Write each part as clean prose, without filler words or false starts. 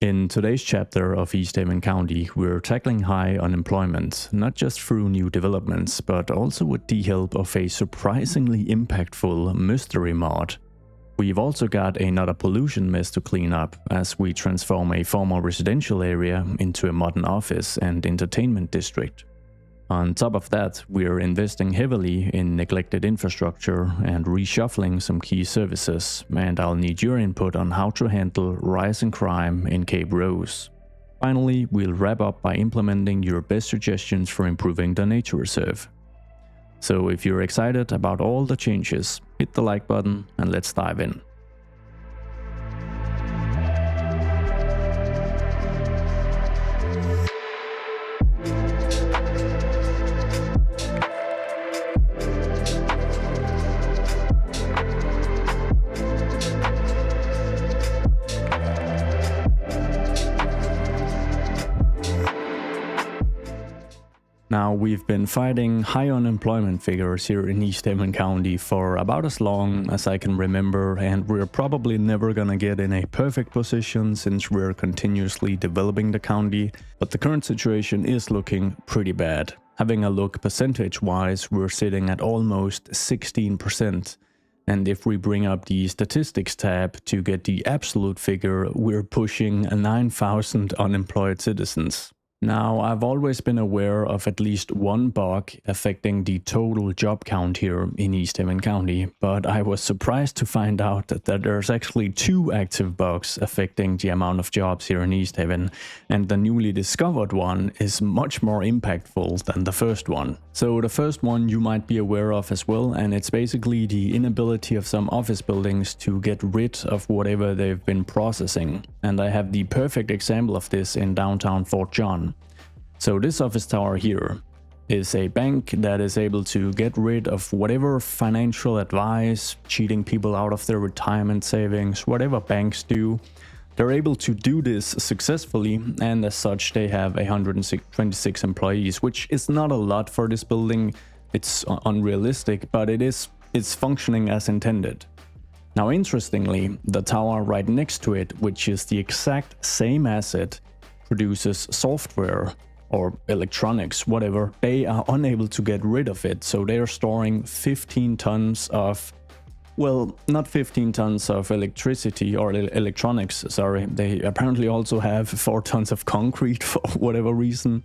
In today's chapter of Easthaven County, we're tackling high unemployment, not just through new developments, but also with the help of a surprisingly impactful mystery mod. We've also got another pollution mess to clean up as we transform a former residential area into a modern office and entertainment district. On top of that, we're investing heavily in neglected infrastructure and reshuffling some key services, and I'll need your input on how to handle rising crime in Cape Rose. Finally, we'll wrap up by implementing your best suggestions for improving the nature reserve. So if you're excited about all the changes, hit the like button and let's dive in. Now, we've been fighting high unemployment figures here in Easthaven County for about as long as I can remember, and we're probably never gonna get in a perfect position since we're continuously developing the county, but the current situation is looking pretty bad. Having a look percentage-wise, we're sitting at almost 16%. And if we bring up the statistics tab to get the absolute figure, we're pushing 9,000 unemployed citizens. Now, I've always been aware of at least one bug affecting the total job count here in Easthaven County, but I was surprised to find out that there's actually two active bugs affecting the amount of jobs here in Easthaven, and the newly discovered one is much more impactful than the first one. So the first one you might be aware of as well, and it's basically the inability of some office buildings to get rid of whatever they've been processing. And I have the perfect example of this in downtown Fort John. So this office tower here is a bank that is able to get rid of whatever financial advice, cheating people out of their retirement savings, whatever banks do. They're able to do this successfully, and as such they have 126 employees, which is not a lot for this building. It's unrealistic, but it's functioning as intended. Now, interestingly, the tower right next to it, which is the exact same asset, produces software or electronics, whatever. They are unable to get rid of it, so they are storing 15 tons of, well, not 15 tons of electricity or electronics, sorry. They apparently also have 4 tons of concrete for whatever reason.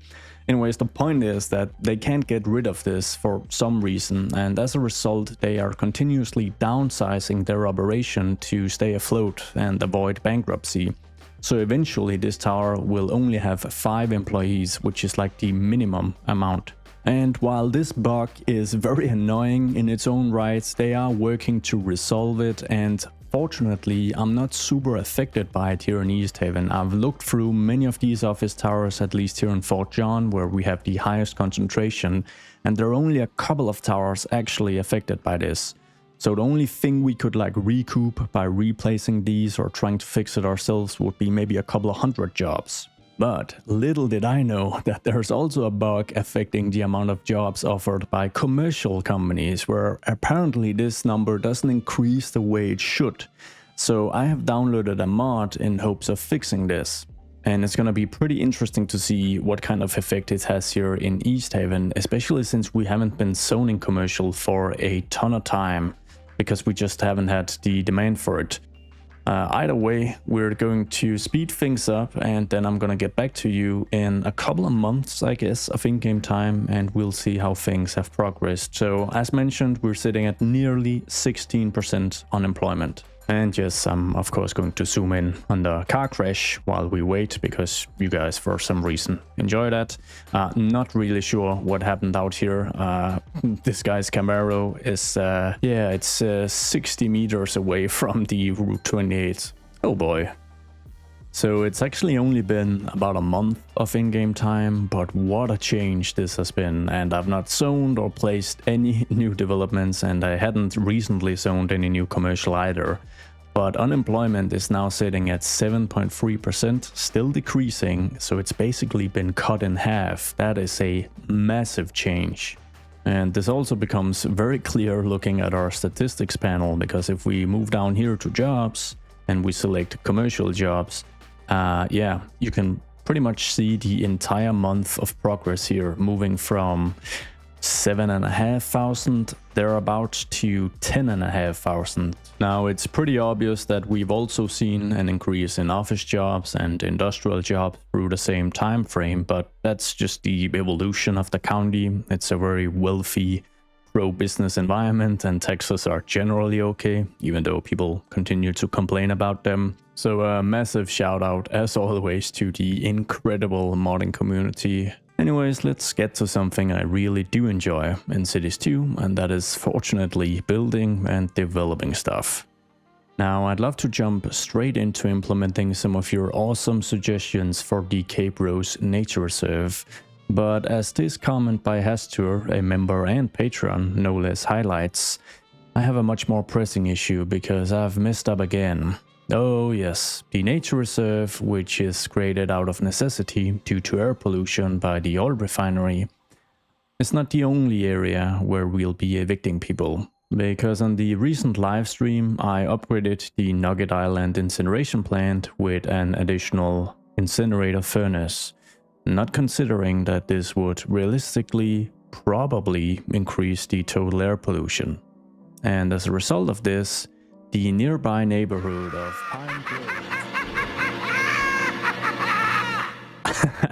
Anyways, the point is that they can't get rid of this for some reason, and as a result they are continuously downsizing their operation to stay afloat and avoid bankruptcy. So eventually this tower will only have 5 employees, which is like the minimum amount. And while this bug is very annoying in its own right, they are working to resolve it, and fortunately I'm not super affected by it here in Easthaven. I've looked through many of these office towers, at least here in Fort John, where we have the highest concentration, and there are only a couple of towers actually affected by this. So the only thing we could like recoup by replacing these or trying to fix it ourselves would be maybe a couple of 100 jobs. But little did I know that there's also a bug affecting the amount of jobs offered by commercial companies, where apparently this number doesn't increase the way it should. So I have downloaded a mod in hopes of fixing this. And it's gonna be pretty interesting to see what kind of effect it has here in Easthaven, especially since we haven't been zoning commercial for a ton of time, because we just haven't had the demand for it. Either way, we're going to speed things up, and then I'm gonna get back to you in a couple of months, I guess, of in-game time, and we'll see how things have progressed. So as mentioned, we're sitting at nearly 16% unemployment. And yes, I'm of course going to zoom in on the car crash while we wait, because you guys for some reason enjoy that. Not really sure what happened out here. This guy's Camaro is, yeah, it's 60 meters away from the Route 28. Oh boy. So it's actually only been about a month of in-game time, but what a change this has been. And I've not zoned or placed any new developments, and I hadn't recently zoned any new commercial either. But unemployment is now sitting at 7.3%, still decreasing, so it's basically been cut in half. That is a massive change. And this also becomes very clear looking at our statistics panel, because if we move down here to jobs and we select commercial jobs, yeah, you can pretty much see the entire month of progress here, moving from 7,500 thereabout to 10,500. Now it's pretty obvious that we've also seen an increase in office jobs and industrial jobs through the same time frame, but that's just the evolution of the county. It's a very wealthy, pro-business environment, and taxes are generally okay, even though people continue to complain about them. So a massive shout out, as always, to the incredible modding community. Anyways, let's get to something I really do enjoy in Cities 2, and that is fortunately building and developing stuff. Now, I'd love to jump straight into implementing some of your awesome suggestions for the Cape Rose Nature Reserve, but as this comment by Hastur, a member and patron, no less, highlights, I have a much more pressing issue because I've messed up again. Oh yes, the nature reserve, which is created out of necessity due to air pollution by the oil refinery, is not the only area where we'll be evicting people, because on the recent live stream I upgraded the Nugget Island incineration plant with an additional incinerator furnace, not considering that this would realistically probably increase the total air pollution. And as a result of this, the nearby neighborhood of Pine Grove,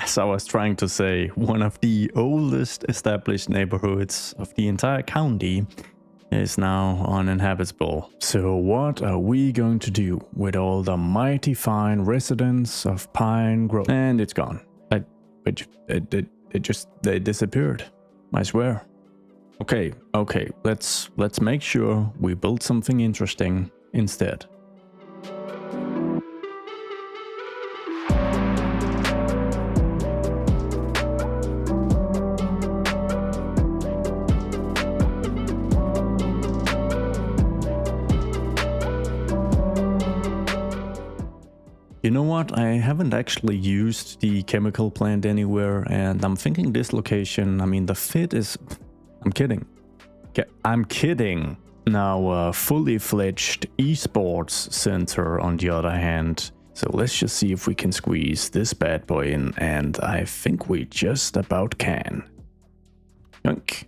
as I was trying to say, one of the oldest established neighborhoods of the entire county, is now uninhabitable. So what are we going to do with all the mighty fine residents of Pine Grove? And it's gone. They disappeared, I swear. Okay, let's make sure we build something interesting instead. You know what, I haven't actually used the chemical plant anywhere, and I'm thinking this location, I mean the fit is... I'm kidding. I'm kidding. Now a fully fledged esports center on the other hand. So let's just see if we can squeeze this bad boy in, and I think we just about can. Yoink.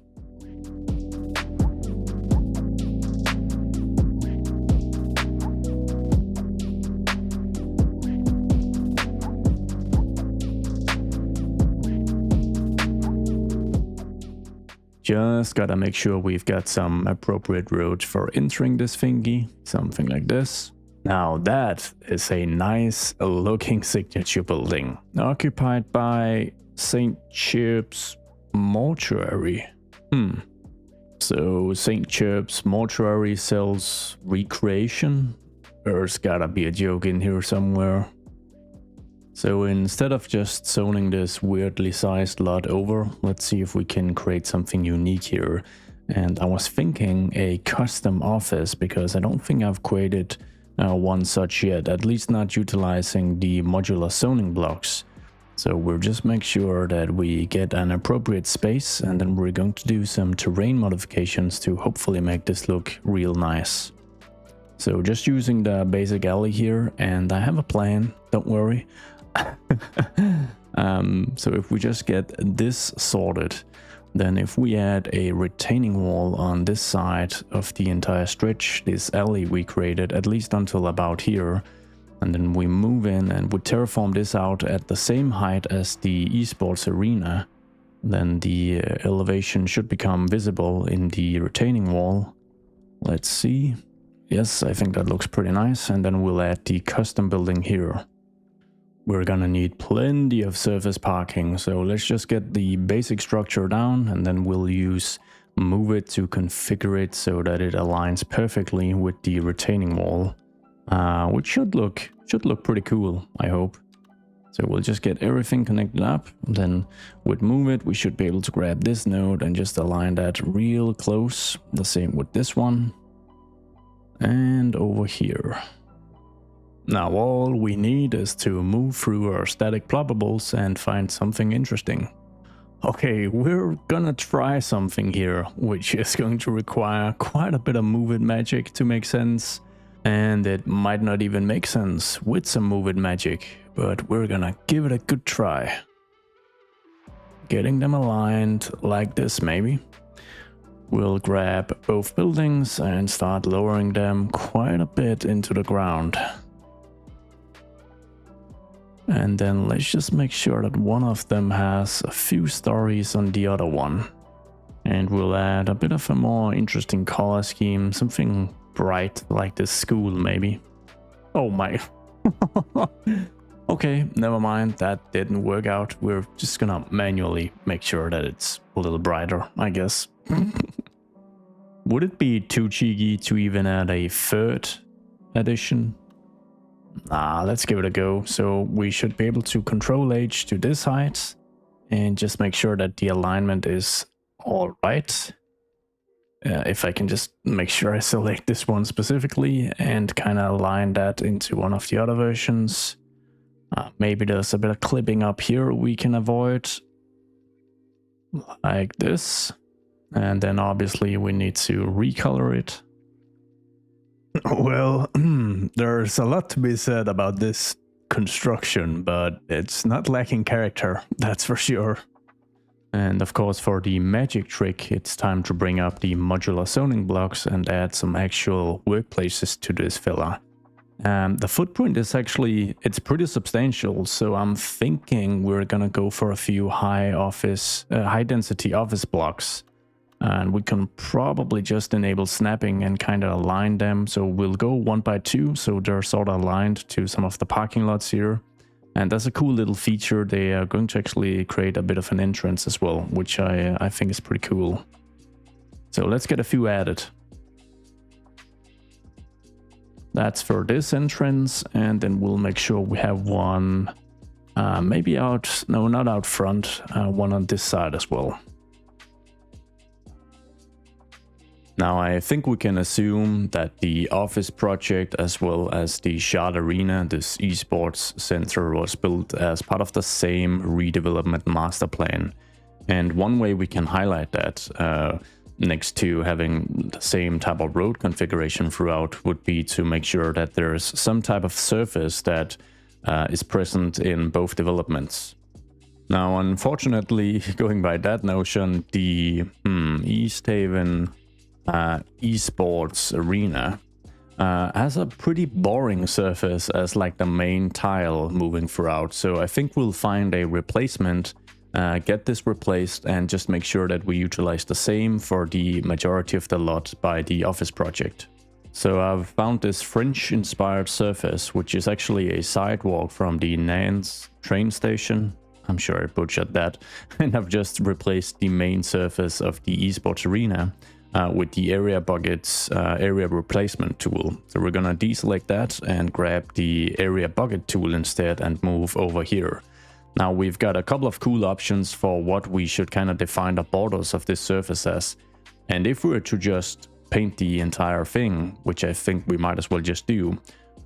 Just gotta make sure we've got some appropriate roads for entering this thingy, something like this. Now that is a nice looking signature building, occupied by St. Chirp's Mortuary. So St. Chirp's Mortuary sells recreation? There's gotta be a joke in here somewhere. So instead of just zoning this weirdly sized lot over, let's see if we can create something unique here. And I was thinking a custom office, because I don't think I've created one such yet, at least not utilizing the modular zoning blocks. So we'll just make sure that we get an appropriate space, and then we're going to do some terrain modifications to hopefully make this look real nice. So just using the basic alley here, and I have a plan, don't worry. So if we just get this sorted, then if we add a retaining wall on this side of the entire stretch, this alley we created, at least until about here, and then we move in and we terraform this out at the same height as the esports arena, then the elevation should become visible in the retaining wall. Let's see. Yes, I think that looks pretty nice, and then we'll add the custom building here. We're gonna need plenty of surface parking, so let's just get the basic structure down, and then we'll use move it to configure it so that it aligns perfectly with the retaining wall, which should look pretty cool, I hope. So we'll just get everything connected up, and then with move it we should be able to grab this node and just align that real close. The same with this one and over here. Now all we need is to move through our static ploppables and find something interesting. Okay, we're gonna try something here, which is going to require quite a bit of move it magic to make sense. And it might not even make sense with some move it magic. but we're gonna give it a good try. Getting them aligned like this maybe. We'll grab both buildings and start lowering them quite a bit into the ground. And then let's just make sure that one of them has a few stories on the other one. And we'll add a bit of a more interesting color scheme, something bright like this school maybe. Oh my. Okay, never mind, that didn't work out. We're just gonna manually make sure that it's a little brighter, I guess. Would it be too cheeky to even add a third addition? Nah, let's give it a go. So we should be able to control H to this height and just make sure that the alignment is all right. If I can just make sure I select this one specifically and kind of align that into one of the other versions. Maybe there's a bit of clipping up here we can avoid. Like this. And then obviously we need to recolor it. Well, there's a lot to be said about this construction, but it's not lacking character, that's for sure. And of course, for the magic trick, it's time to bring up the modular zoning blocks and add some actual workplaces to this villa. The footprint is actually, it's pretty substantial, so I'm thinking we're gonna go for a few high density office blocks. And we can probably just enable snapping and kind of align them. So we'll go 1 by 2, so they're sort of aligned to some of the parking lots here. And that's a cool little feature. They are going to actually create a bit of an entrance as well, which I think is pretty cool. So let's get a few added. That's for this entrance, and then we'll make sure we have one maybe out, no, not out front, one on this side as well. Now I think we can assume that the office project as well as the Shard Arena, this esports center, was built as part of the same redevelopment master plan. And one way we can highlight that, next to having the same type of road configuration throughout, would be to make sure that there's some type of surface that is present in both developments. Now unfortunately, going by that notion, the Easthaven esports arena has a pretty boring surface as like the main tile moving throughout, so I think we'll find a replacement, get this replaced, and just make sure that we utilize the same for the majority of the lot by the office project. So I've found this French inspired surface, which is actually a sidewalk from the Nantes train station. I'm sure I butchered that. And I've just replaced the main surface of the esports arena with the area buckets area replacement tool. So we're gonna deselect that and grab the area bucket tool instead and move over here. Now we've got a couple of cool options for what we should kind of define the borders of this surface as. And if we were to just paint the entire thing, which I think we might as well just do,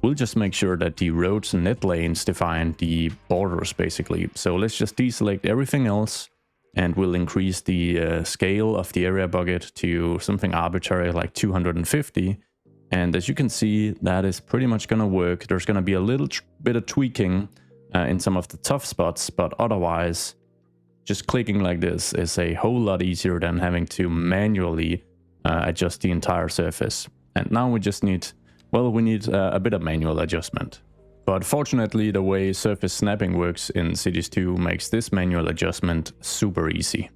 we'll just make sure that the roads and net lanes define the borders basically. So let's just deselect everything else, and we'll increase the scale of the area bucket to something arbitrary like 250. And as you can see, that is pretty much going to work. There's going to be a little bit of tweaking in some of the tough spots, but otherwise, just clicking like this is a whole lot easier than having to manually adjust the entire surface. And now we just need, well, we need a bit of manual adjustment. But fortunately, the way surface snapping works in Cities 2 makes this manual adjustment super easy.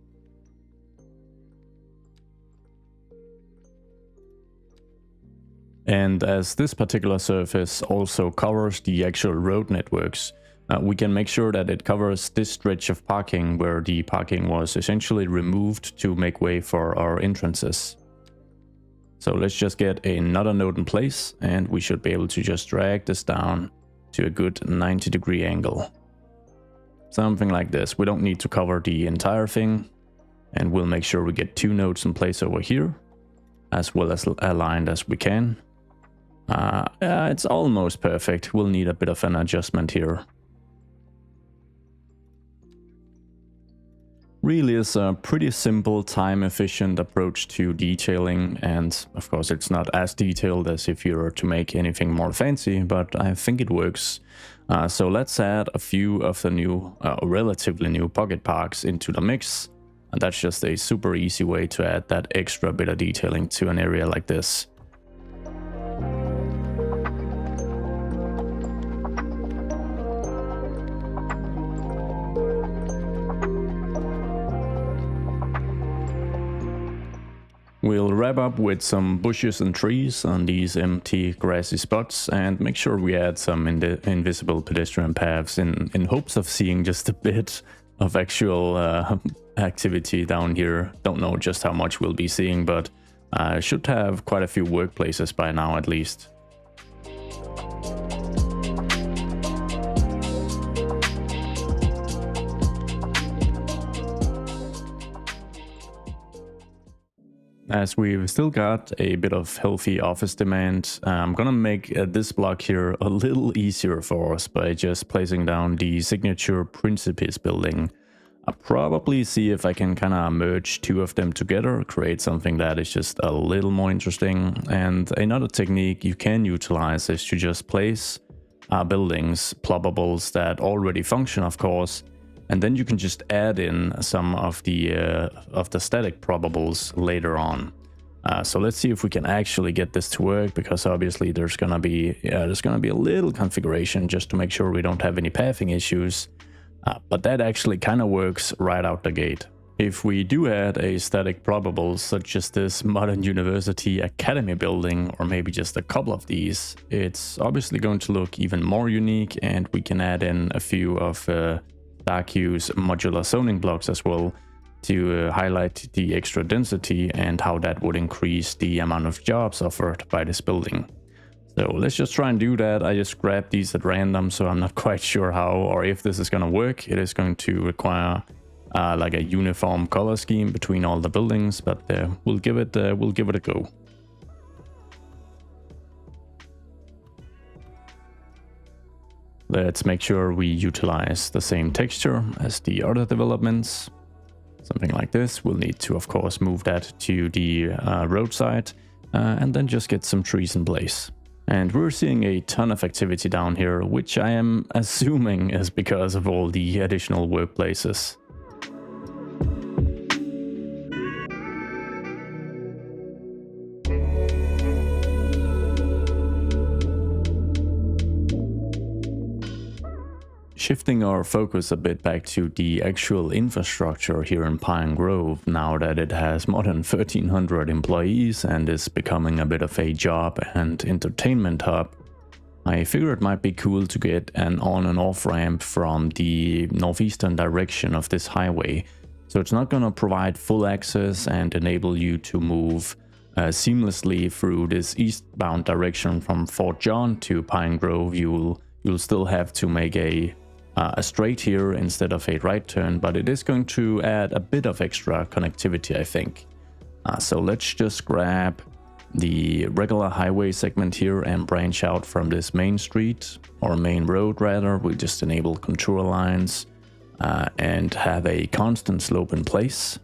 And as this particular surface also covers the actual road networks, we can make sure that it covers this stretch of parking where the parking was essentially removed to make way for our entrances. So let's just get another node in place, and we should be able to just drag this down to a good 90-degree angle. Something like this. We don't need to cover the entire thing, and we'll make sure we get 2 nodes in place over here, as well as aligned as we can. It's almost perfect. We'll need a bit of an adjustment here. really is a pretty simple, time-efficient approach to detailing, and of course it's not as detailed as if you were to make anything more fancy, but I think it works. So let's add a few of the new, relatively new pocket parks into the mix, and that's just a super easy way to add that extra bit of detailing to an area like this. We'll wrap up with some bushes and trees on these empty grassy spots and make sure we add some invisible pedestrian paths in hopes of seeing just a bit of actual activity down here. Don't know just how much we'll be seeing, but should have quite a few workplaces by now at least. As we've still got a bit of healthy office demand, I'm gonna make this block here a little easier for us by just placing down the signature Principis building. I'll probably see if I can kind of merge two of them together, create something that is just a little more interesting. And another technique you can utilize is to just place buildings, Ploppables that already function, of course, and then you can just add in some of the static probables later on. So let's see if we can actually get this to work, because obviously there's gonna be a little configuration just to make sure we don't have any pathing issues. But that actually kind of works right out the gate. If we do add a static probable such as this Modern University Academy building, or maybe just a couple of these, it's obviously going to look even more unique, and we can add in a few of dark hues modular zoning blocks as well to highlight the extra density and how that would increase the amount of jobs offered by this building. So let's just try and do that. I just grabbed these at random, so I'm not quite sure how or if this is going to work. It is going to require like a uniform color scheme between all the buildings, but we'll give it a go. Let's make sure we utilize the same texture as the other developments. Something like this. We'll need to, of course, move that to the roadside and then just get some trees in place. And we're seeing a ton of activity down here, which I am assuming is because of all the additional workplaces. Shifting our focus a bit back to the actual infrastructure here in Pine Grove, now that it has more than 1,300 employees and is becoming a bit of a job and entertainment hub, I figured it might be cool to get an on and off ramp from the northeastern direction of this highway. So it's not going to provide full access and enable you to move seamlessly through this eastbound direction from Fort John to Pine Grove. You'll still have to make a straight here instead of a right turn, but it is going to add a bit of extra connectivity, I think. So let's just grab the regular highway segment here and branch out from this main street, or main road rather. We'll just enable contour lines and have a constant slope in place.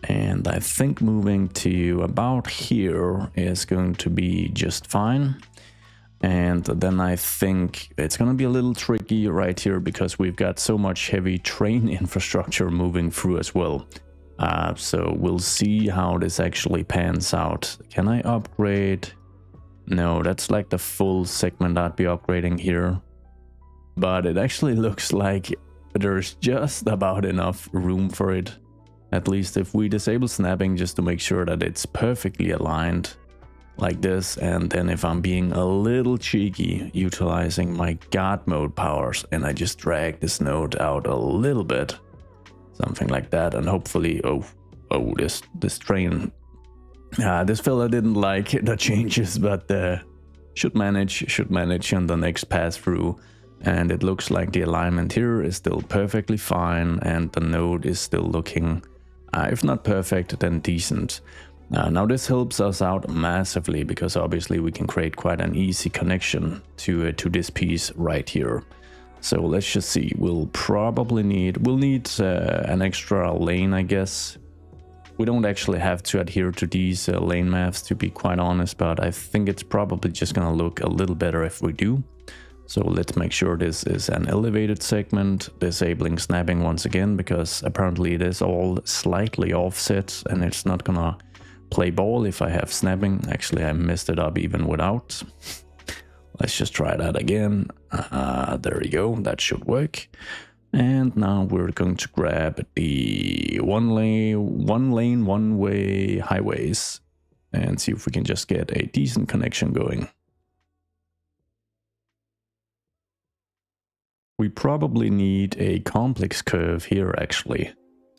And I think moving to about here is going to be just fine. And then I think it's going to be a little tricky right here because we've got so much heavy train infrastructure moving through as well. So we'll see how this actually pans out. Can I upgrade? No, that's like the full segment I'd be upgrading here. But it actually looks like there's just about enough room for it. At least if we disable snapping just to make sure that it's perfectly aligned. Like this, and then if I'm being a little cheeky, utilizing my God mode powers, and I just drag this node out a little bit, something like that, and hopefully, this train, this fella didn't like the changes, but should manage on the next pass through, and it looks like the alignment here is still perfectly fine, and the node is still looking, if not perfect, then decent. Now this helps us out massively because obviously we can create quite an easy connection to this piece right here. So let's just see, we'll need an extra lane, I guess. We don't actually have to adhere to these lane maps, to be quite honest, but I think it's probably just gonna look a little better if we do. So let's make sure this is an elevated segment, disabling snapping once again, because apparently it is all slightly offset and it's not gonna play ball if I have snapping. Actually, I messed it up even without. Let's just try that again. There we go, that should work. And now we're going to grab the one lane, one-way highways and see if we can just get a decent connection going. We probably need a complex curve here actually,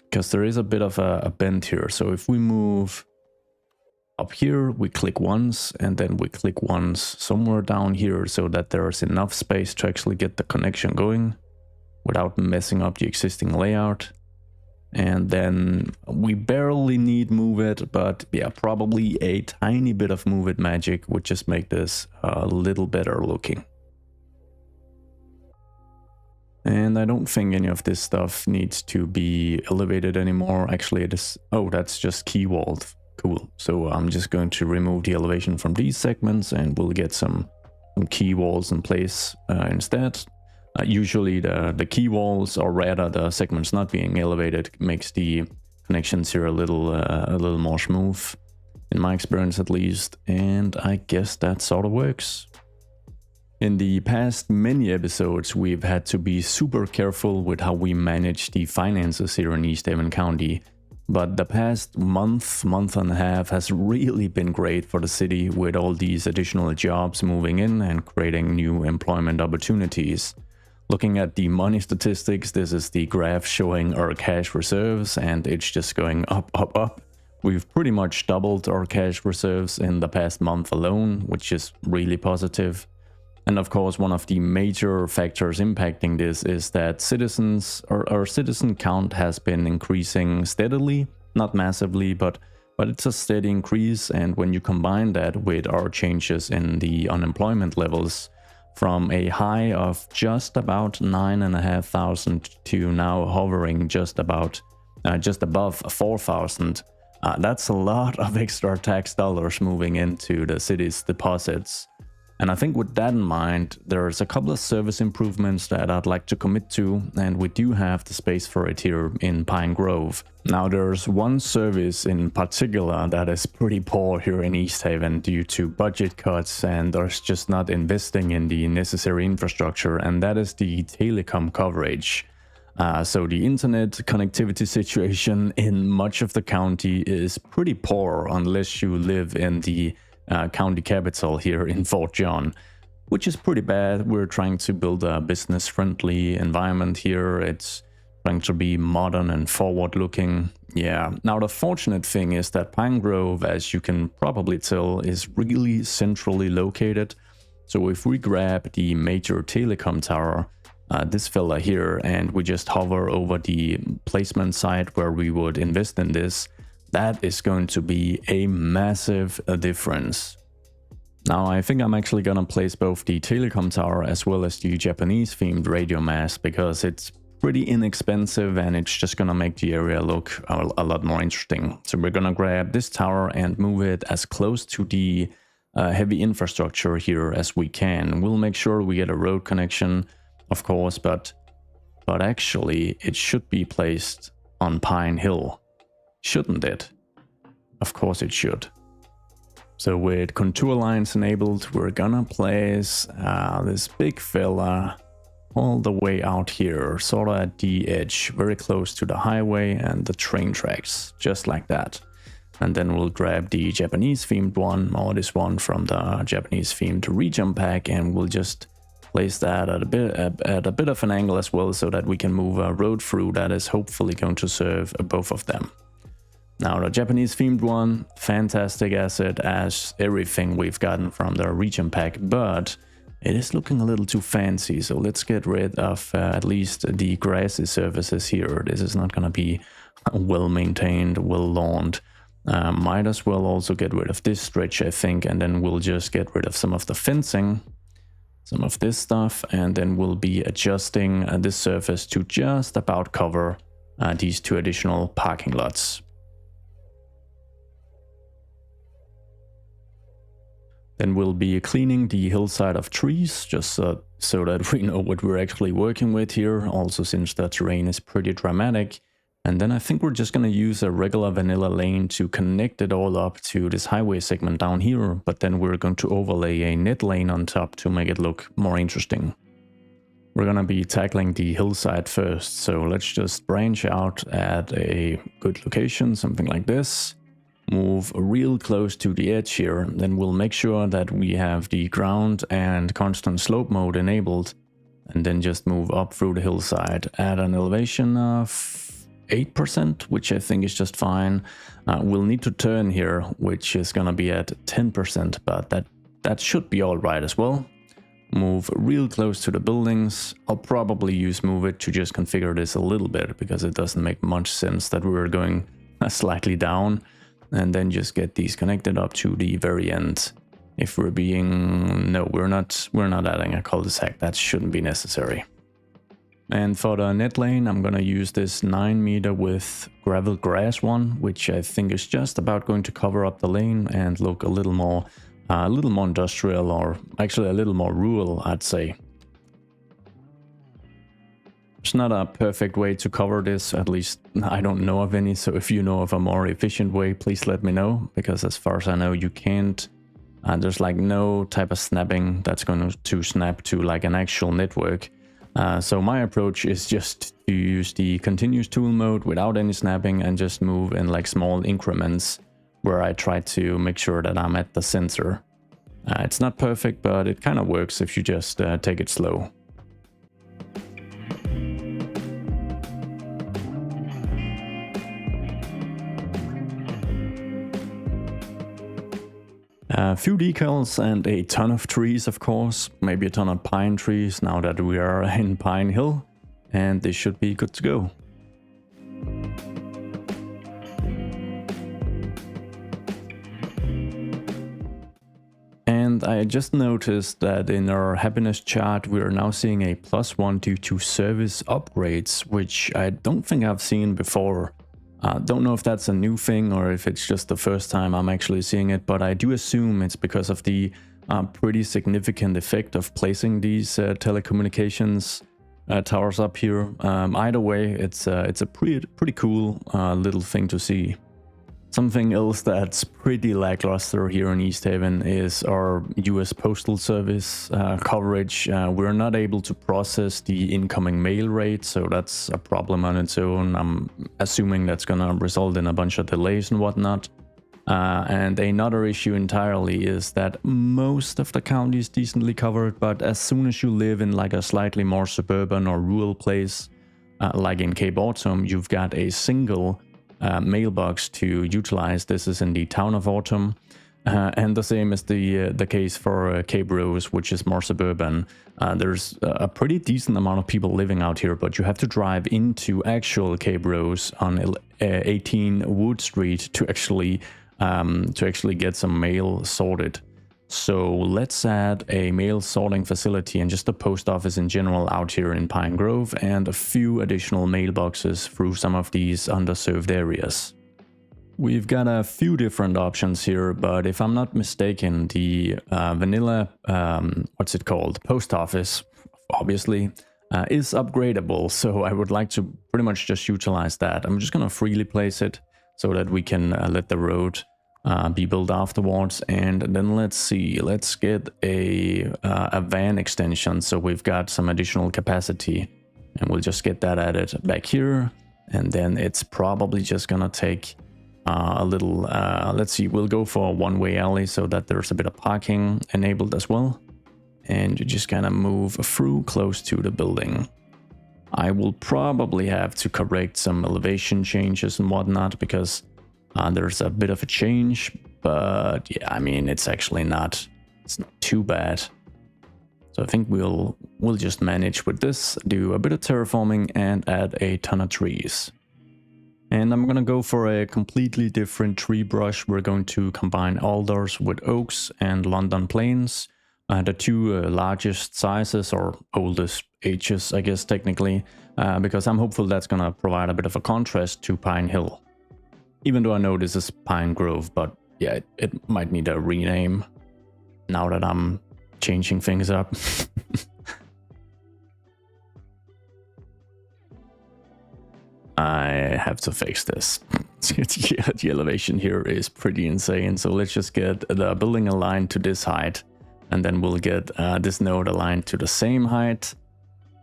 because there is a bit of a bend here. So if we move up here, we click once and then we click once somewhere down here so that there's enough space to actually get the connection going without messing up the existing layout. And then we barely need move it, but yeah, probably a tiny bit of move it magic would just make this a little better looking. And I don't think any of this stuff needs to be elevated anymore. Actually, it is, oh, that's just key walled. Cool. So I'm just going to remove the elevation from these segments and we'll get some key walls in place instead. Usually the key walls, or rather the segments not being elevated, makes the connections here a little more smooth, in my experience at least. And I guess that sort of works. In the past many episodes, we've had to be super careful with how we manage the finances here in Easthaven County. But the past month and a half has really been great for the city, with all these additional jobs moving in and creating new employment opportunities. Looking at the money statistics, this is the graph showing our cash reserves, and it's just going up, up, up. We've pretty much doubled our cash reserves in the past month alone, which is really positive. And of course, one of the major factors impacting this is that our citizen count has been increasing steadily, not massively, but it's a steady increase. And when you combine that with our changes in the unemployment levels from a high of just about 9,500 to now hovering just above 4,000, that's a lot of extra tax dollars moving into the city's deposits. And I think with that in mind, there's a couple of service improvements that I'd like to commit to, and we do have the space for it here in Pine Grove. Now there's one service in particular that is pretty poor here in Easthaven due to budget cuts and there's just not investing in the necessary infrastructure, and that is the telecom coverage. So the internet connectivity situation in much of the county is pretty poor unless you live in the county capital here in Fort John, which is pretty bad. We're trying to build a business-friendly environment here. It's trying to be modern and forward-looking. Yeah, now the fortunate thing is that Pine Grove, as you can probably tell, is really centrally located. So if we grab the major telecom tower, this fella here, and we just hover over the placement site where we would invest in this, that is going to be a massive difference. Now I think I'm actually gonna place both the telecom tower as well as the Japanese themed radio mast, because it's pretty inexpensive and it's just gonna make the area look a lot more interesting. So we're gonna grab this tower and move it as close to the heavy infrastructure here as we can. We'll make sure we get a road connection, of course, but actually it should be placed on Pine Hill. Shouldn't it? Of course it should. So with contour lines enabled, we're gonna place this big fella all the way out here, sort of at the edge, very close to the highway and the train tracks, just like that. And then we'll grab the Japanese themed one, or this one from the Japanese themed region pack, and we'll just place that at a bit of an angle as well, so that we can move a road through that is hopefully going to serve both of them. Now the Japanese themed one, fantastic asset as everything we've gotten from the region pack, but it is looking a little too fancy, so let's get rid of at least the grassy surfaces here. This is not going to be well maintained, well lawned. Might as well also get rid of this stretch, I think, and then we'll just get rid of some of the fencing. some of this stuff, and then we'll be adjusting this surface to just about cover these 2 additional parking lots. Then we'll be cleaning the hillside of trees, just so that we know what we're actually working with here, also since the terrain is pretty dramatic. And then I think we're just going to use a regular vanilla lane to connect it all up to this highway segment down here, but then we're going to overlay a net lane on top to make it look more interesting. We're going to be tackling the hillside first, so let's just branch out at a good location, something like this. Move real close to the edge here, then we'll make sure that we have the ground and constant slope mode enabled, and then just move up through the hillside at an elevation of 8%, which I think is just fine. We'll need to turn here, which is gonna be at 10%, but that should be all right as well. Move real close to the buildings. I'll probably use move it to just configure this a little bit, because it doesn't make much sense that we're going slightly down, and then just get these connected up to the very end. If we're being... no, we're not adding a cul-de-sac. That shouldn't be necessary. And for the net lane, I'm gonna use this 9 meter width gravel grass one, which I think is just about going to cover up the lane and look a little more industrial, or actually a little more rural, I'd say. It's not a perfect way to cover this, at least I don't know of any, so if you know of a more efficient way, please let me know, because as far as I know, you can't. There's like no type of snapping that's going to snap to like an actual network. So my approach is just to use the continuous tool mode without any snapping and just move in like small increments where I try to make sure that I'm at the center. It's not perfect, but it kind of works if you just take it slow. A few decals and a ton of trees, of course, maybe a ton of pine trees now that we are in Pine Hill, and this should be good to go. And I just noticed that in our happiness chart we are now seeing a +1 due to service upgrades, which I don't think I've seen before. Don't know if that's a new thing or if it's just the first time I'm actually seeing it, but I do assume it's because of the pretty significant effect of placing these telecommunications towers up here. Either way, it's a pretty cool little thing to see. Something else that's pretty lackluster here in Easthaven is our US Postal Service coverage. We're not able to process the incoming mail rate, so that's a problem on its own. I'm assuming that's gonna result in a bunch of delays and whatnot. And another issue entirely is that most of the county is decently covered, but as soon as you live in like a slightly more suburban or rural place, like in Cape Autumn, you've got a single mailbox to utilize. This is in the town of Autumn, and the same is the case for Cape Rose, which is more suburban. There's a pretty decent amount of people living out here, but you have to drive into actual Cape Rose on 18 Wood Street to actually get some mail sorted. So let's add a mail sorting facility and just a post office in general out here in Pine Grove, and a few additional mailboxes through some of these underserved areas. We've got a few different options here, but if I'm not mistaken, the vanilla, what's it called, post office, obviously, is upgradable, so I would like to pretty much just utilize that. I'm just gonna freely place it so that we can let the road be built afterwards. And then let's see, let's get a van extension, so we've got some additional capacity, and we'll just get that added back here. And then it's probably just gonna take a little, let's see, we'll go for a one-way alley so that there's a bit of parking enabled as well, and you just kind of move through close to the building. I will probably have to correct some elevation changes and whatnot, because there's a bit of a change, but yeah, I mean, it's actually not too bad. So I think we'll just manage with this, do a bit of terraforming and add a ton of trees. And I'm gonna go for a completely different tree brush. We're going to combine alders with oaks and London planes. the two largest sizes or oldest ages, I guess technically, because I'm hopeful that's gonna provide a bit of a contrast to Pine Hill. Even though I know this is Pine Grove, but yeah, it might need a rename now that I'm changing things up. I have to fix this. The elevation here is pretty insane, so let's just get the building aligned to this height, and then we'll get this node aligned to the same height.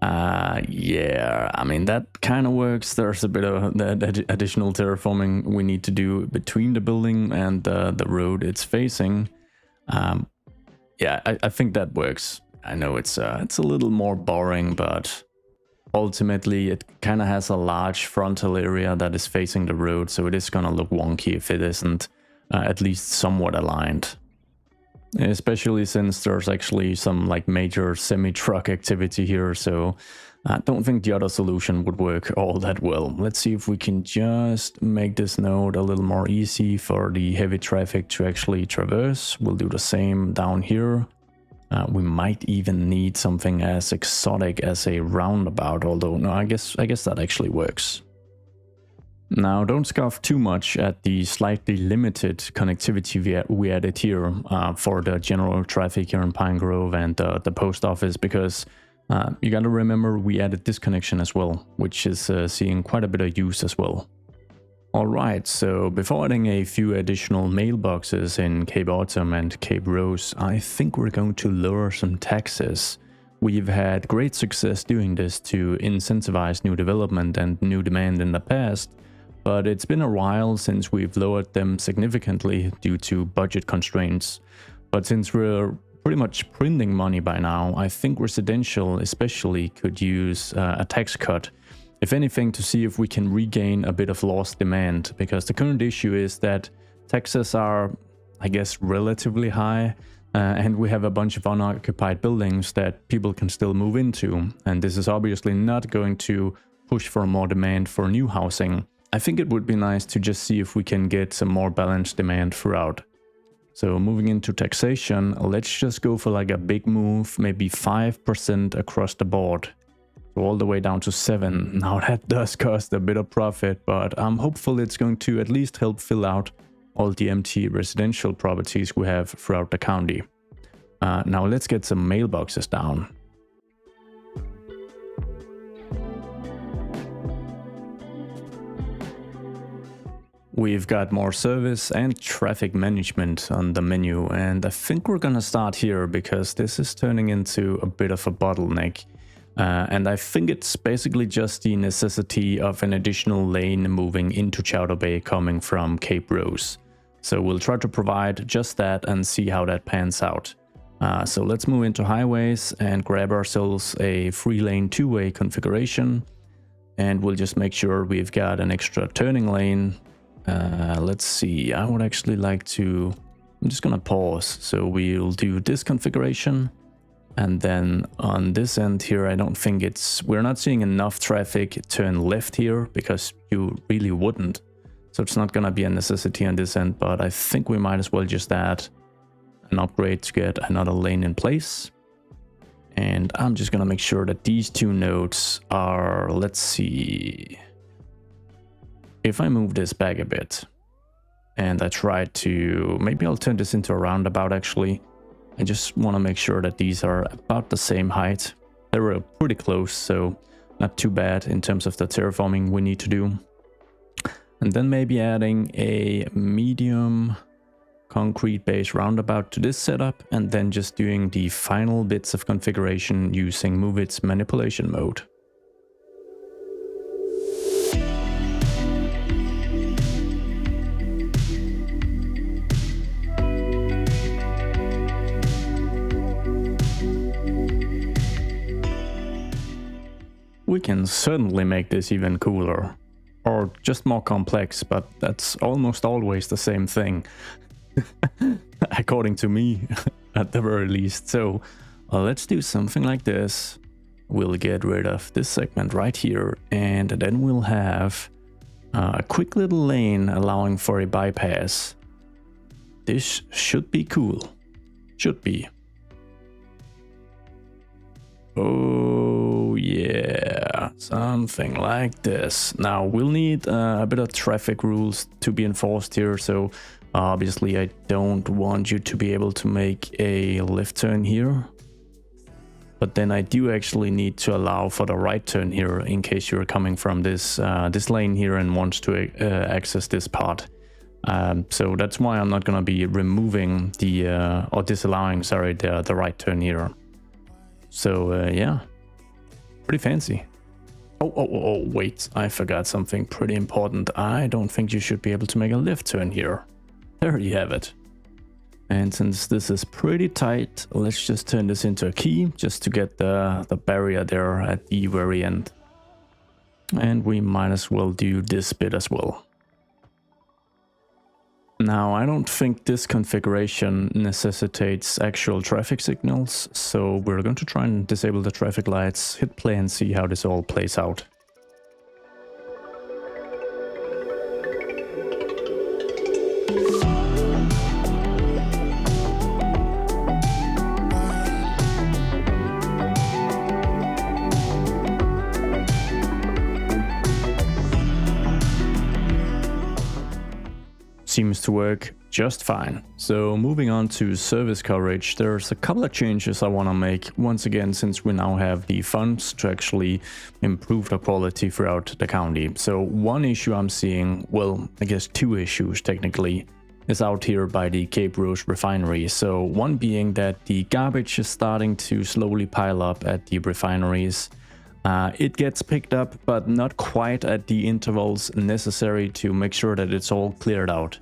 Yeah, I mean, that kind of works. There's a bit of that additional terraforming we need to do between the building and the road it's facing. Yeah, I think that works. I know it's a little more boring, but ultimately it kind of has a large frontal area that is facing the road, so it is gonna look wonky if it isn't at least somewhat aligned. Especially since there's actually some like major semi-truck activity here, so I don't think the other solution would work all that well. Let's see if we can just make this node a little more easy for the heavy traffic to actually traverse. We'll do the same down here. We might even need something as exotic as a roundabout, although no, I guess that actually works. Now, don't scoff too much at the slightly limited connectivity we added here for the general traffic here in Pine Grove and the post office, because you gotta remember we added this connection as well, which is seeing quite a bit of use as well. Alright, so before adding a few additional mailboxes in Cape Autumn and Cape Rose, I think we're going to lower some taxes. We've had great success doing this to incentivize new development and new demand in the past, but it's been a while since we've lowered them significantly due to budget constraints. But since we're pretty much printing money by now, I think residential especially could use a tax cut. If anything, to see if we can regain a bit of lost demand, because the current issue is that taxes are, I guess, relatively high, and we have a bunch of unoccupied buildings that people can still move into, and this is obviously not going to push for more demand for new housing. I think it would be nice to just see if we can get some more balanced demand throughout. So moving into taxation, let's just go for like a big move, maybe 5% across the board. All the way down to 7. Now that does cost a bit of profit, but I'm hopeful it's going to at least help fill out all the empty residential properties we have throughout the county. Now let's get some mailboxes down. We've got more service and traffic management on the menu, and I think we're gonna start here because this is turning into a bit of a bottleneck. And I think it's basically just the necessity of an additional lane moving into Chowder Bay coming from Cape Rose. So we'll try to provide just that and see how that pans out. So let's move into highways and grab ourselves a 3-lane 2-way configuration. And we'll just make sure we've got an extra turning lane. Let's see, I would actually like to... I'm just gonna pause. So we'll do this configuration. And then on this end here, I don't think we're not seeing enough traffic turn left here, because you really wouldn't. So it's not gonna be a necessity on this end, but I think we might as well just add an upgrade to get another lane in place. And I'm just gonna make sure that these two nodes are, let's see. If I move this back a bit and I try to, maybe I'll turn this into a roundabout actually. I just want to make sure that these are about the same height. They were pretty close, so not too bad in terms of the terraforming we need to do. And then maybe adding a medium concrete base roundabout to this setup, and then just doing the final bits of configuration using MoveIt's manipulation mode. We can certainly make this even cooler, or just more complex, but that's almost always the same thing, according to me, at the very least. So let's do something like this. We'll get rid of this segment right here, and then we'll have a quick little lane allowing for a bypass. This should be cool. Should be. Oh yeah, something like this. Now we'll need a bit of traffic rules to be enforced here, so obviously I don't want you to be able to make a left turn here. But then I do actually need to allow for the right turn here in case you're coming from this this lane here and wants to access this part. So that's why I'm not going to be removing the or disallowing, sorry, the right turn here. So yeah, pretty fancy. Oh, wait, I forgot something pretty important. I don't think you should be able to make a left turn here. There you have it. And since this is pretty tight, let's just turn this into a key just to get the barrier there at the very end. And we might as well do this bit as well. Now, I don't think this configuration necessitates actual traffic signals, so we're going to try and disable the traffic lights, hit play and see how this all plays out. Seems to work just fine. So moving on to service coverage, there's a couple of changes I want to make once again, since we now have the funds to actually improve the quality throughout the county. So one issue I'm seeing, well, I guess two issues technically, is out here by the Cape Rose refinery. So one being that the garbage is starting to slowly pile up at the refineries. It gets picked up, but not quite at the intervals necessary to make sure that it's all cleared out.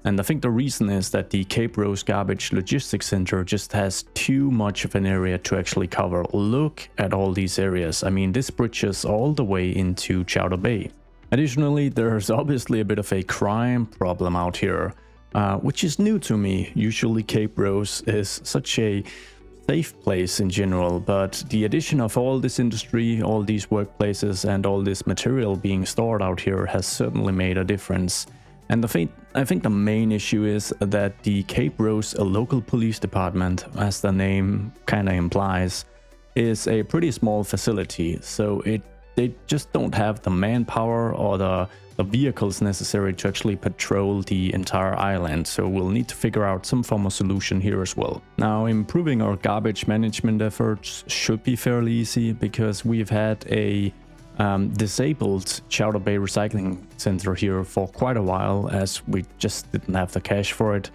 And I think the reason is that the Cape Rose Garbage Logistics Center just has too much of an area to actually cover. Look at all these areas. I mean, this bridges all the way into Chowder Bay. Additionally, there's obviously a bit of a crime problem out here, which is new to me. Usually Cape Rose is such a safe place in general, but the addition of all this industry, all these workplaces and all this material being stored out here has certainly made a difference. And I think the main issue is that the Cape Rose local police department, as the name kind of implies, is a pretty small facility, so they just don't have the manpower or the vehicles necessary to actually patrol the entire island, so we'll need to figure out some form of solution here as well. Now, improving our garbage management efforts should be fairly easy, because we've had a disabled Chowder Bay Recycling Center here for quite a while, as we just didn't have the cash for it,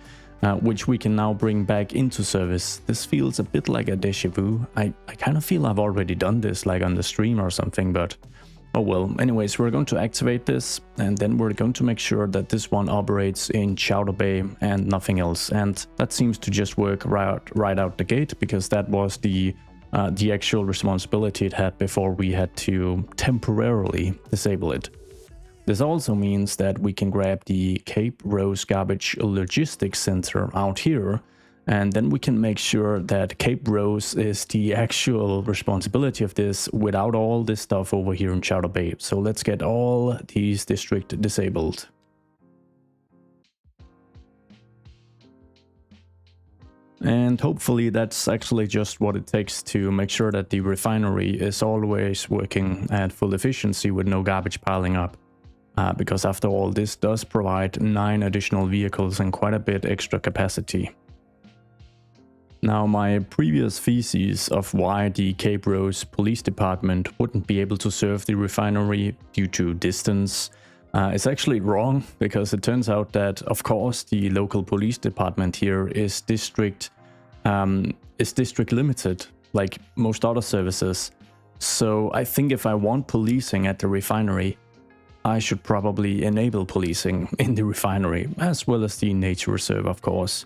which we can now bring back into service. This feels a bit like a déjà vu. I kind of feel I've already done this, like on the stream or something, but oh well. Anyways, we're going to activate this, and then we're going to make sure that this one operates in Chowder Bay and nothing else. And that seems to just work right out the gate, because that was the actual responsibility it had before we had to temporarily disable it. This also means that we can grab the Cape Rose Garbage Logistics Center out here, and then we can make sure that Cape Rose is the actual responsibility of this without all this stuff over here in Chowder Bay. So let's get all these districts disabled. And hopefully that's actually just what it takes to make sure that the refinery is always working at full efficiency with no garbage piling up. Because after all, this does provide 9 additional vehicles and quite a bit extra capacity. Now, my previous thesis of why the Cape Rose Police Department wouldn't be able to serve the refinery due to distance is actually wrong, because it turns out that, of course, the local police department here is district limited, like most other services. So I think if I want policing at the refinery, I should probably enable policing in the refinery, as well as the nature reserve, of course.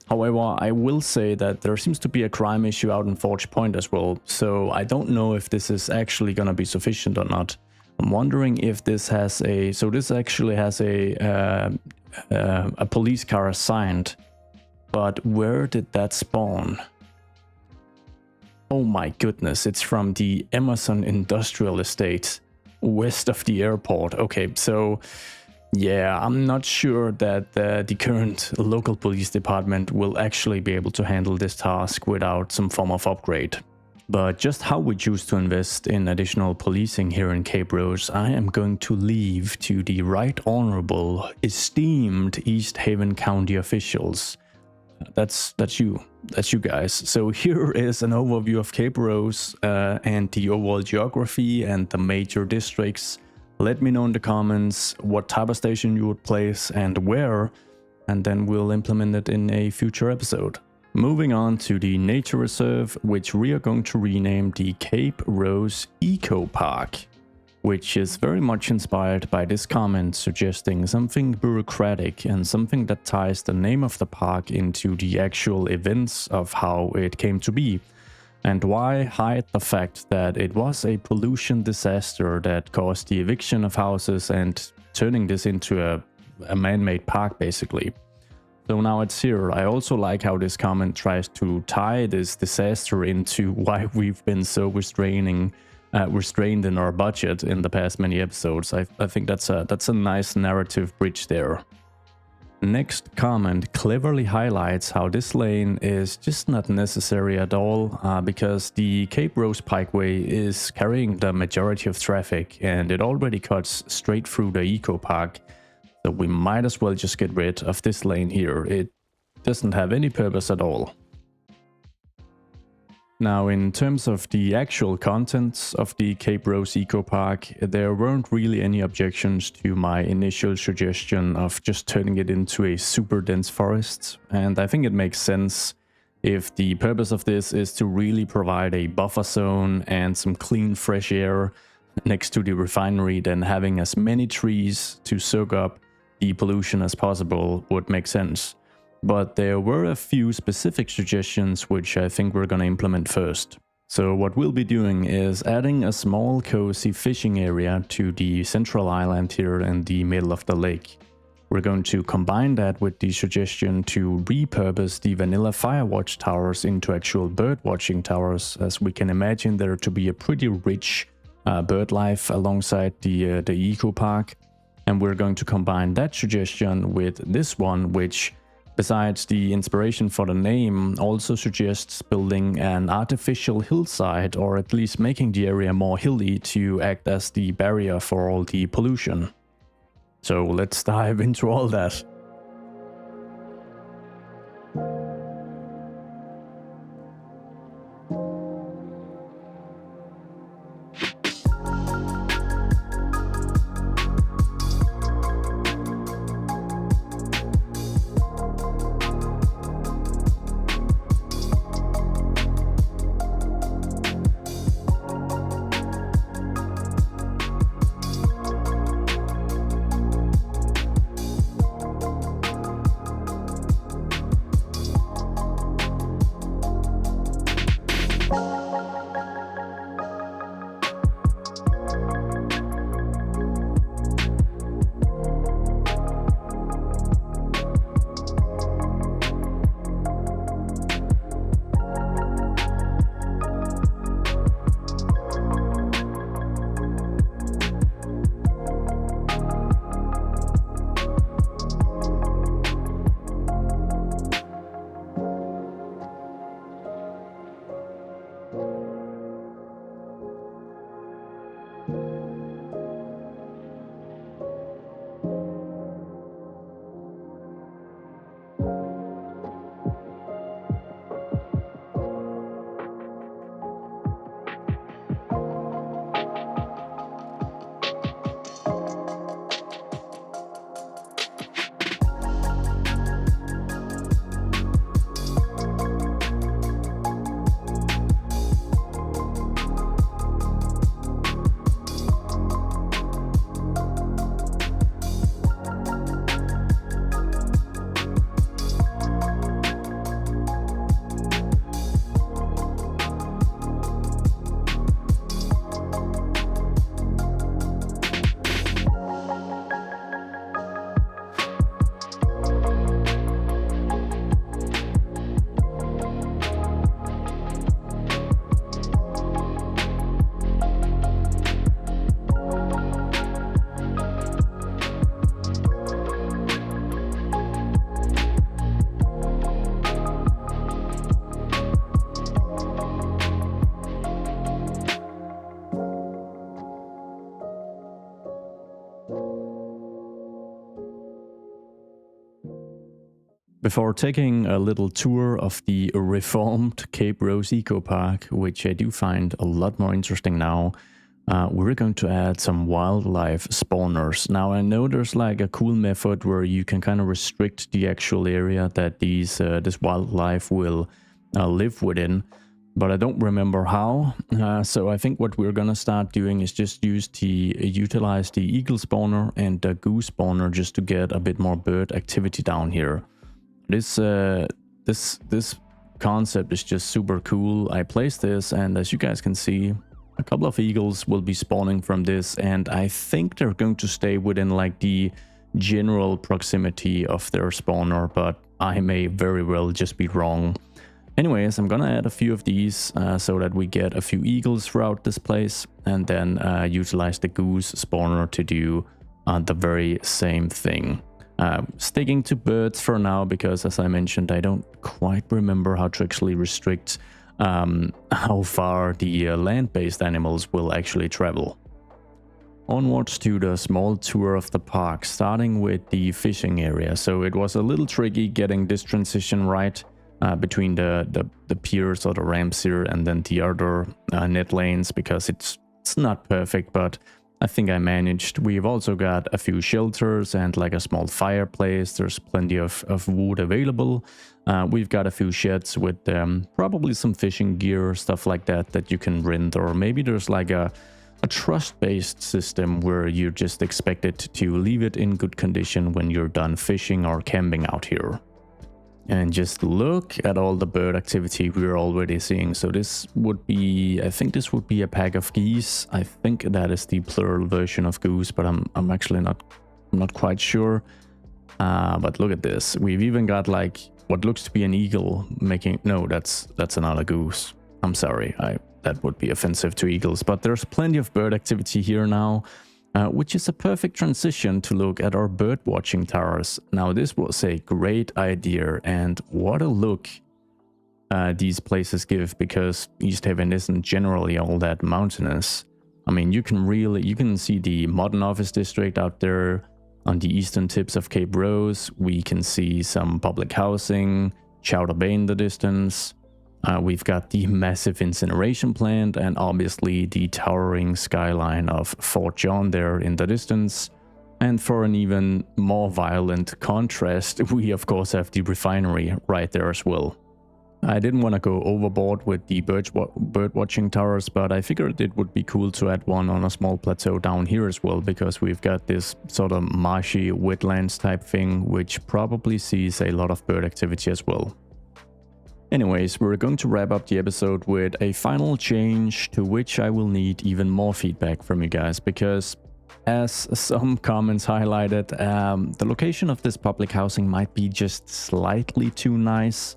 However, I will say that there seems to be a crime issue out in Forge Point as well, so I don't know if this is actually going to be sufficient or not. I'm wondering if this has a... So this actually has a police car assigned, but where did that spawn? Oh my goodness, it's from the Emerson Industrial Estate, west of the airport. Okay, so yeah, I'm not sure that the current local police department will actually be able to handle this task without some form of upgrade. But just how we choose to invest in additional policing here in Cape Rose, I am going to leave to the Right Honorable, esteemed Easthaven County officials. That's you guys. So here is an overview of Cape Rose and the overall geography and the major districts. Let me know in the comments what type of station you would place and where, and then we'll implement it in a future episode. Moving on to the nature reserve, which we are going to rename the Cape Rose Eco Park, which is very much inspired by this comment suggesting something bureaucratic and something that ties the name of the park into the actual events of how it came to be. And why hide the fact that it was a pollution disaster that caused the eviction of houses and turning this into a man-made park basically. So now it's here. I also like how this comment tries to tie this disaster into why we've been so restrained in our budget in the past many episodes. I think that's a nice narrative bridge there. Next comment cleverly highlights how this lane is just not necessary at all because the Cape Rose Pikeway is carrying the majority of traffic and it already cuts straight through the Eco Park. So we might as well just get rid of this lane here. It doesn't have any purpose at all. Now, in terms of the actual contents of the Cape Rose Eco Park, there weren't really any objections to my initial suggestion of just turning it into a super dense forest. And I think it makes sense if the purpose of this is to really provide a buffer zone and some clean fresh air next to the refinery, then having as many trees to soak up the pollution as possible would make sense. But there were a few specific suggestions which I think we're gonna implement first. So what we'll be doing is adding a small cozy fishing area to the central island here in the middle of the lake. We're going to combine that with the suggestion to repurpose the vanilla firewatch towers into actual bird watching towers, as we can imagine there to be a pretty rich bird life alongside the eco park. And we're going to combine that suggestion with this one, which, besides the inspiration for the name, also suggests building an artificial hillside, or at least making the area more hilly to act as the barrier for all the pollution. So let's dive into all that. Before taking a little tour of the reformed Cape Rose Eco Park, which I do find a lot more interesting now, we're going to add some wildlife spawners. Now I know there's like a cool method where you can kind of restrict the actual area that this wildlife will live within, but I don't remember how. So I think what we're gonna start doing is just utilize the eagle spawner and the goose spawner just to get a bit more bird activity down here. This concept is just super cool. I placed this, and as you guys can see, a couple of eagles will be spawning from this, and I think they're going to stay within like the general proximity of their spawner, but I may very well just be wrong. Anyways, I'm gonna add a few of these so that we get a few eagles throughout this place, and then utilize the goose spawner to do the very same thing. Sticking to birds for now because, as I mentioned, I don't quite remember how to actually restrict how far the land-based animals will actually travel. Onwards to the small tour of the park, starting with the fishing area. So it was a little tricky getting this transition right between the piers or the ramps here and then the other net lanes, because it's not perfect, but I think I managed. We've also got a few shelters and like a small fireplace. There's plenty of wood available. We've got a few sheds with probably some fishing gear, stuff like that you can rent, or maybe there's like a trust-based system where you're just expected to leave it in good condition when you're done fishing or camping out here. And just look at all the bird activity we're already seeing. So this would be, I think this would be a pack of geese. I think that is the plural version of goose, but I'm actually not quite sure. But look at this. We've even got like what looks to be an eagle making, no, that's another goose. I'm sorry, that would be offensive to eagles, but there's plenty of bird activity here now. Which is a perfect transition to look at our bird watching towers. Now this was a great idea, and what a look these places give, because Easthaven isn't generally all that mountainous. I mean, you can see the modern office district out there on the eastern tips of Cape Rose. We can see some public housing, Chowder Bay in the distance. We've got the massive incineration plant, and obviously the towering skyline of Fort John there in the distance. And for an even more violent contrast, we of course have the refinery right there as well. I didn't want to go overboard with the bird watching towers, but I figured it would be cool to add one on a small plateau down here as well, because we've got this sort of marshy wetlands type thing, which probably sees a lot of bird activity as well. Anyways, we're going to wrap up the episode with a final change, to which I will need even more feedback from you guys, because as some comments highlighted, the location of this public housing might be just slightly too nice.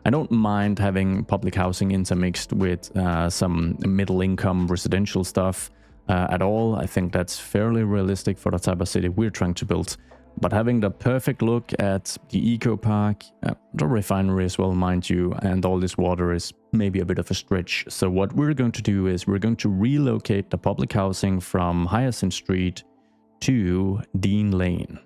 I don't mind having public housing intermixed with some middle-income residential stuff at all. I think that's fairly realistic for the type of city we're trying to build. But having the perfect look at the eco park, the refinery as well, mind you, and all this water is maybe a bit of a stretch. So what we're going to do is we're going to relocate the public housing from Hyacinth Street to Dean Lane.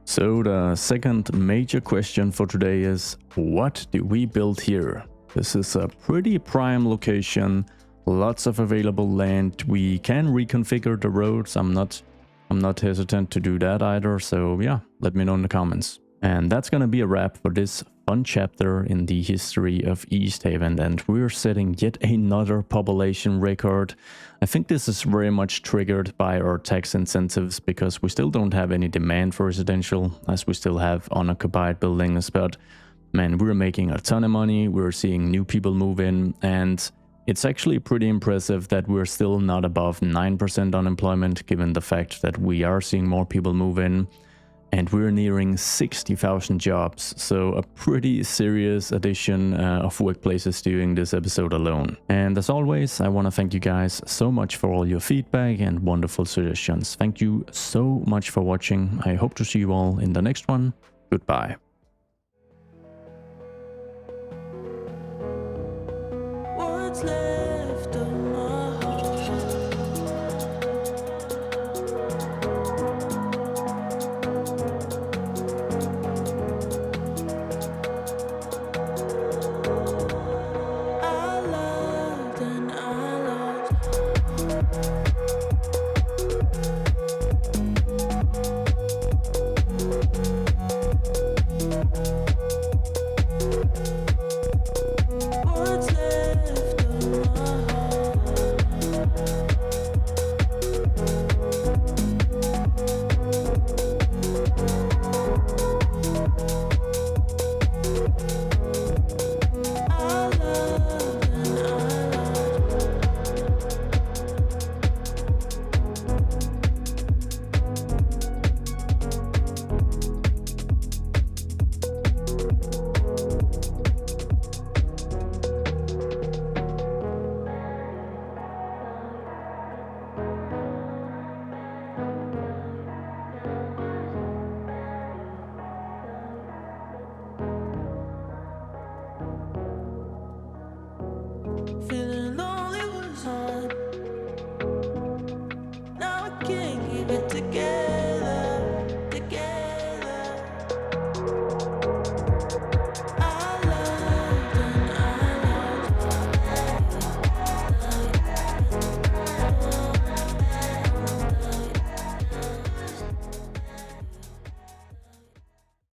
So the second major question for today is, what do we build here? This is a pretty prime location, lots of available land. We can reconfigure the roads. I'm not hesitant to do that either. So yeah, let me know in the comments. And that's gonna be a wrap for this fun chapter in the history of Easthaven, and we're setting yet another population record. I think this is very much triggered by our tax incentives, because we still don't have any demand for residential, as we still have unoccupied buildings, but man, we're making a ton of money, we're seeing new people move in, and it's actually pretty impressive that we're still not above 9% unemployment, given the fact that we are seeing more people move in. And we're nearing 60,000 jobs, so a pretty serious addition of workplaces doing this episode alone. And as always, I want to thank you guys so much for all your feedback and wonderful suggestions. Thank you so much for watching. I hope to see you all in the next one. Goodbye. What's left of